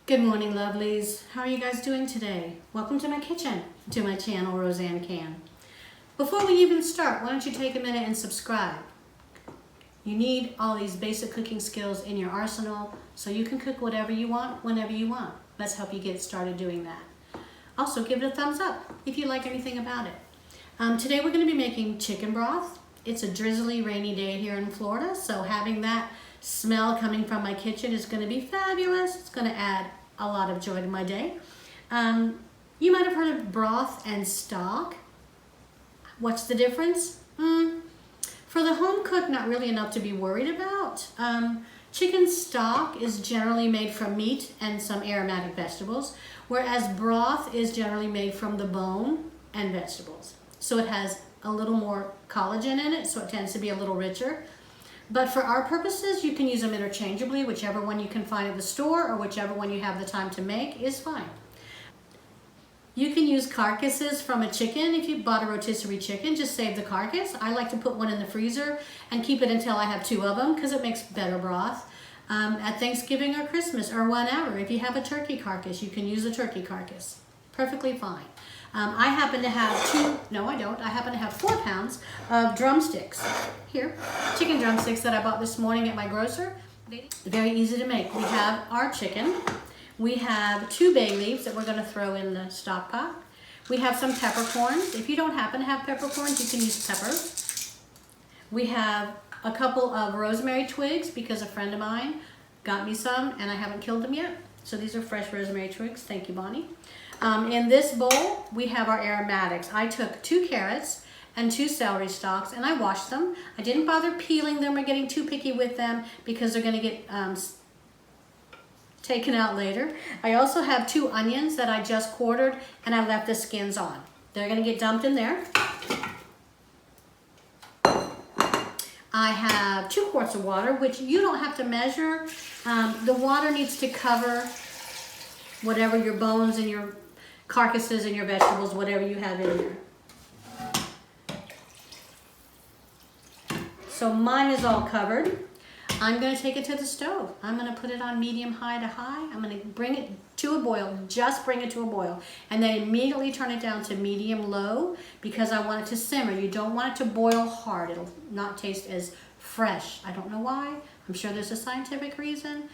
Good morning, lovelies. How are you guys doing today? Welcome to my kitchen, to my channel, Roseanne Can. Before we even start, why don't you take a minute and subscribe? You need all these basic cooking skills in your arsenal so you can cook whatever you want, whenever you want. Let's help you get started doing that. Also, give it a thumbs up if you like anything about it. Today we're going to be making chicken broth. It's a drizzly, rainy day here in Florida, so having that smell coming from my kitchen is going to be fabulous. It's going to add a lot of joy to my day. You might have heard of broth and stock. What's the difference? For the home cook, not really enough to be worried about. Chicken stock is generally made from meat and some aromatic vegetables, whereas broth is generally made from the bone and vegetables. So it has a little more collagen in it, so it tends to be a little richer. But for our purposes, you can use them interchangeably. Whichever one you can find at the store or whichever one you have the time to make is fine. You can use carcasses from a chicken. If you bought a rotisserie chicken, just save the carcass. I like to put one in the freezer and keep it until I have 2 of them because it makes better broth. At Thanksgiving or Christmas or whenever, if you have a turkey carcass, you can use a turkey carcass. Perfectly fine. I happen to have I happen to have 4 pounds of drumsticks. Here, chicken drumsticks that I bought this morning at my grocer. Very easy to make. We have our chicken. We have 2 bay leaves that we're going to throw in the stock pot. We have some peppercorns. If you don't happen to have peppercorns, you can use pepper. We have a couple of rosemary twigs because a friend of mine got me some and I haven't killed them yet. So these are fresh rosemary twigs. Thank you, Bonnie. In this bowl, we have our aromatics. I took 2 carrots and 2 celery stalks and I washed them. I didn't bother peeling them or getting too picky with them because they're going to get taken out later. I also have 2 onions that I just quartered and I left the skins on. They're going to get dumped in there. I have 2 quarts of water, which you don't have to measure. The water needs to cover whatever your bones and your carcasses and your vegetables, whatever you have in there. So mine is all covered. I'm going to take it to the stove. I'm going to put it on medium high to high. I'm going to bring it to a boil, just bring it to a boil, and then immediately turn it down to medium low because I want it to simmer. You don't want it to boil hard. It'll not taste as fresh. I don't know why. I'm sure there's a scientific reason.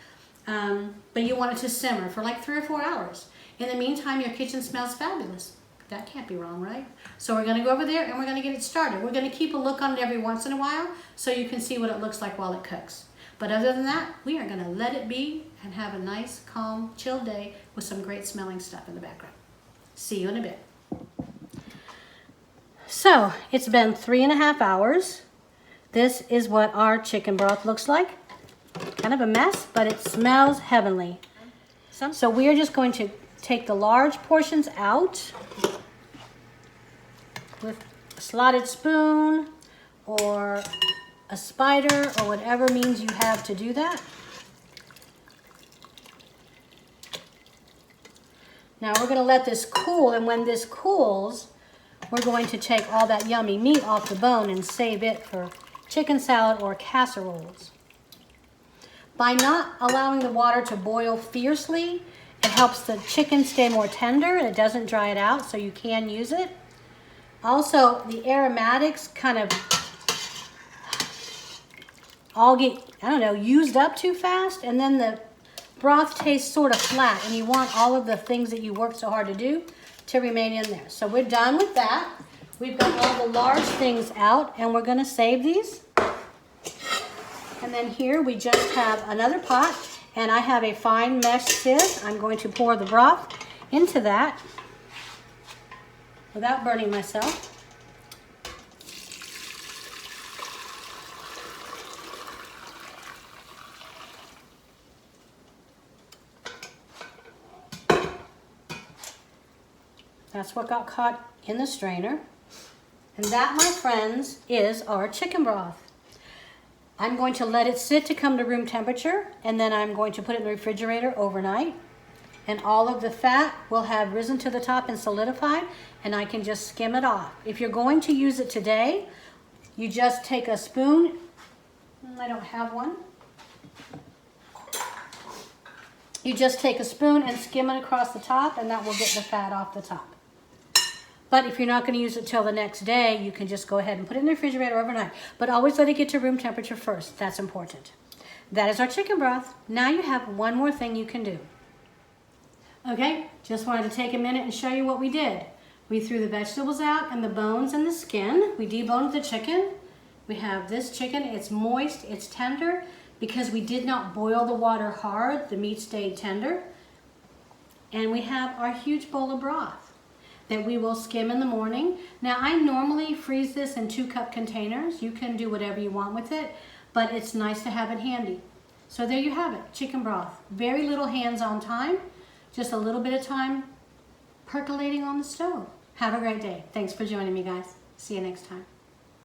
But you want it to simmer for like 3 or 4 hours. In the meantime, your kitchen smells fabulous. That can't be wrong, right? So we're going to go over there and we're going to get it started. We're going to keep a look on it every once in a while so you can see what it looks like while it cooks. But other than that, we are going to let it be and have a nice, calm, chill day with some great smelling stuff in the background. See you in a bit. So it's been 3.5 hours. This is what our chicken broth looks like. Kind of a mess, but it smells heavenly. So we are just going to take the large portions out with a slotted spoon or a spider or whatever means you have to do that. Now we're going to let this cool, and when this cools, we're going to take all that yummy meat off the bone and save it for chicken salad or casseroles. By not allowing the water to boil fiercely, it helps the chicken stay more tender and it doesn't dry it out, so you can use it. Also, the aromatics kind of all get, used up too fast, and then the broth tastes sort of flat, and you want all of the things that you worked so hard to do to remain in there. So we're done with that. We've got all the large things out, and we're going to save these. And then here we just have another pot, and I have a fine mesh sieve. I'm going to pour the broth into that without burning myself. That's what got caught in the strainer. And that, my friends, is our chicken broth. I'm going to let it sit to come to room temperature, and then I'm going to put it in the refrigerator overnight. And all of the fat will have risen to the top and solidified, and I can just skim it off. If you're going to use it today, you just take a spoon. I don't have one. You just take a spoon and skim it across the top, and that will get the fat off the top. But if you're not going to use it till the next day, you can just go ahead and put it in the refrigerator overnight. But always let it get to room temperature first. That's important. That is our chicken broth. Now you have one more thing you can do. Okay, just wanted to take a minute and show you what we did. We threw the vegetables out and the bones and the skin. We deboned the chicken. We have this chicken. It's moist, it's tender. Because we did not boil the water hard, the meat stayed tender. And we have our huge bowl of broth that we will skim in the morning. Now I normally freeze this in 2-cup containers. You can do whatever you want with it, but it's nice to have it handy. So there you have it, chicken broth. Very little hands-on time, just a little bit of time percolating on the stove. Have a great day. Thanks for joining me, guys. See you next time.